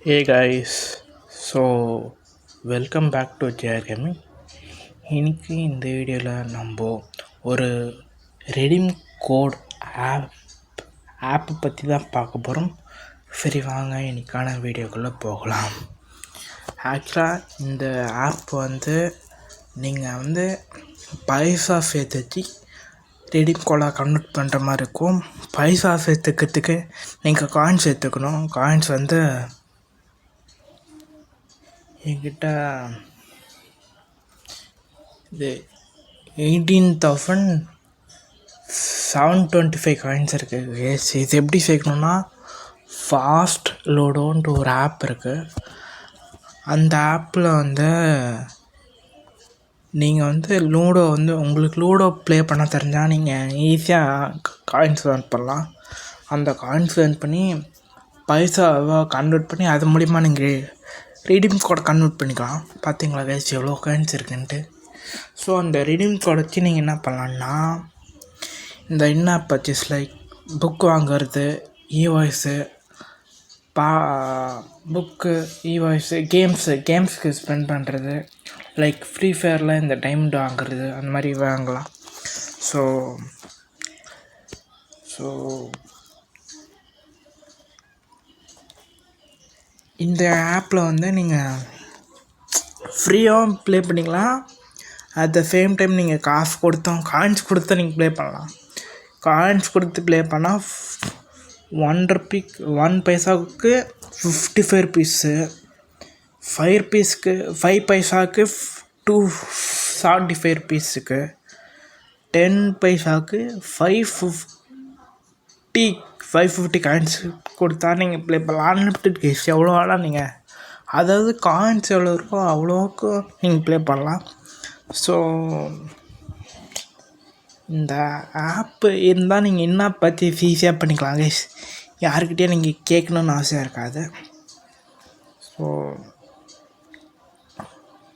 Hey guys, so welcome back to JR Gaming. இன்னைக்கு இந்த வீடியோவில் நம்ம ஒரு ரெடீம் கோட் ஆப் ஆப்பு பற்றி தான் பார்க்க போகிறோம். சரி வாங்க இன்னைக்கான வீடியோக்குள்ளே போகலாம். ஆக்சுவலாக இந்த ஆப் நீங்கள் பைசா சேர்த்து வச்சு ரெடீம் கோடாக கன்வெர்ட் பண்ணுற மாதிரி இருக்கும். பைசா சேர்த்துக்கிறதுக்கு நீங்கள் காயின்ஸ் சேர்த்துக்கணும். காயின்ஸ் என்கிட்ட இது 18,725 காயின்ஸ் இருக்குது. இது எப்படி சேர்க்கணுன்னா, ஃபாஸ்ட் லோடோன்ட்டு ஒரு ஆப் இருக்குது. அந்த ஆப்பில் நீங்கள் லூடோ உங்களுக்கு லூடோ ப்ளே பண்ண தெரிஞ்சால் நீங்கள் ஈஸியாக காயின்ஸ் ஏர்ன் பண்ணலாம். அந்த காயின்ஸ் ஏர்ன் பண்ணி பைசாவை கன்வெர்ட் பண்ணி அது மூலிமா நீங்கள் ரெடீம் கோடை கன்வெர்ட் பண்ணிக்கலாம். பார்த்தீங்களா கைஸ் எவ்வளோ காயின்ஸ் இருக்குன்ட்டு. ஸோ அந்த ரெடீம் கோடை வச்சு நீங்கள் என்ன பண்ணலான்னா, இந்த இன்ஆப் பர்ச்சேஸ் லைக் புக் வாங்கிறது, இவாய்ஸு, புக்கு, இவாய்ஸு, கேம்ஸுக்கு ஸ்பெண்ட் பண்ணுறது, லைக் ஃப்ரீ ஃபயரில் இந்த டைமண்ட் வாங்குறது, அந்த மாதிரி வாங்கலாம். ஸோ இந்த ஆப்பில் நீங்கள் ஃப்ரீயாகவும் ப்ளே பண்ணிக்கலாம். அட் த சேம் டைம் நீங்கள் காயின்ஸ் கொடுத்து நீங்கள் ப்ளே பண்ணலாம். காயின்ஸ் கொடுத்து ப்ளே பண்ணால் 1 பைசாவுக்கு 55 பீஸு, 5 பைசாவுக்கு 275 பீஸுக்கு, 10 பைசாவுக்கு 550 காயின்ஸ் கொடுத்தா நீங்கள் ப்ளே பண்ணலாம். அன்லிமிட்டட் கேஸ் எவ்வளோ வேணால் நீங்கள், அதாவது காயின்ஸ் எவ்வளோ இருக்கோ அவ்வளோக்கு நீங்கள் ப்ளே பண்ணலாம். ஸோ இந்த ஆப்பு இருந்தால் நீங்கள் என்ன பற்றி ஈஸியாக பண்ணிக்கலாம் கைஸ். யாருக்கிட்டே நீங்கள் கேட்கணுன்னு ஆசையாக இருக்காது. ஸோ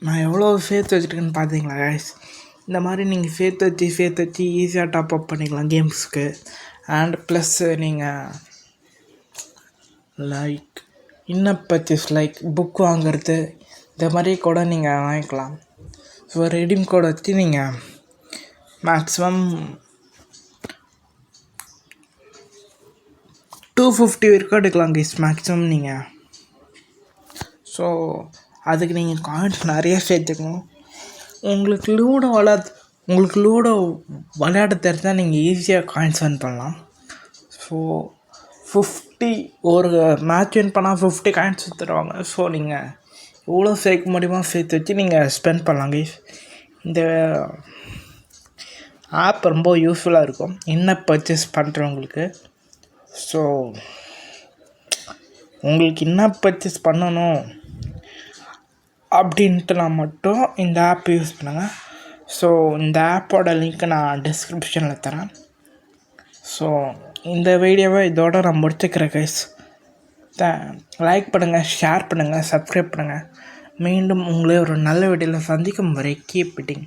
நான் எவ்வளோ சேர்த்து வச்சுருக்கேன்னு பார்த்தீங்களா கைஸ். இந்த மாதிரி நீங்கள் சேர்த்து வச்சு ஈஸியாக டாப்அப் பண்ணிக்கலாம் கேம்ஸுக்கு. அண்ட் ப்ளஸ் நீங்கள் like enough purchase like book வாங்கிறது, இந்த மாதிரி கூட நீங்கள் வாங்கிக்கலாம். ஸோ ரெடீம் கோடை வச்சு நீங்கள் மேக்ஸிமம் 250 வரைக்கும் எடுக்கலாம் கைஸ் மேக்ஸிமம் நீங்கள். ஸோ அதுக்கு நீங்கள் காயின்ஸ் நிறைய சேர்த்துக்கணும். உங்களுக்கு லூடோ விளையாட தெரிஞ்சால் நீங்கள் ஈஸியாக காயின்ஸ் ஏர்ன் பண்ணலாம். ஸோ 50 ஒரு மேட்ச் வின் பண்ணால் 50 காயின்ஸ் தருவாங்க. ஸோ நீங்கள் எவ்வளோ சேர்க்க முடியுமோ சேர்த்து வச்சு நீங்கள் ஸ்பெண்ட் பண்ணலாம் கைஸ். இந்த ஆப் ரொம்ப யூஸ்ஃபுல்லாக இருக்கும் இன்ஆப் பர்ச்சேஸ் பண்ணுறவங்களுக்கு. ஸோ உங்களுக்கு இன்ஆப் பர்ச்சேஸ் பண்ணணும் அப்படின்ட்டுனா மட்டும் இந்த ஆப் யூஸ் பண்ணுங்கள். ஸோ இந்த ஆப்போட லிங்க்கை நான் டிஸ்கிரிப்ஷனில் தரேன். ஸோ இந்த வீடியோவை இதோட நான் முடிச்சுக்கிறேன் கைஸ். லைக் பண்ணுங்கள், ஷேர் பண்ணுங்கள், சப்ஸ்கிரைப் பண்ணுங்கள். மீண்டும் உங்களே ஒரு நல்ல வீடியோவில் சந்திக்கும் வரை கீப் இட்டிங்.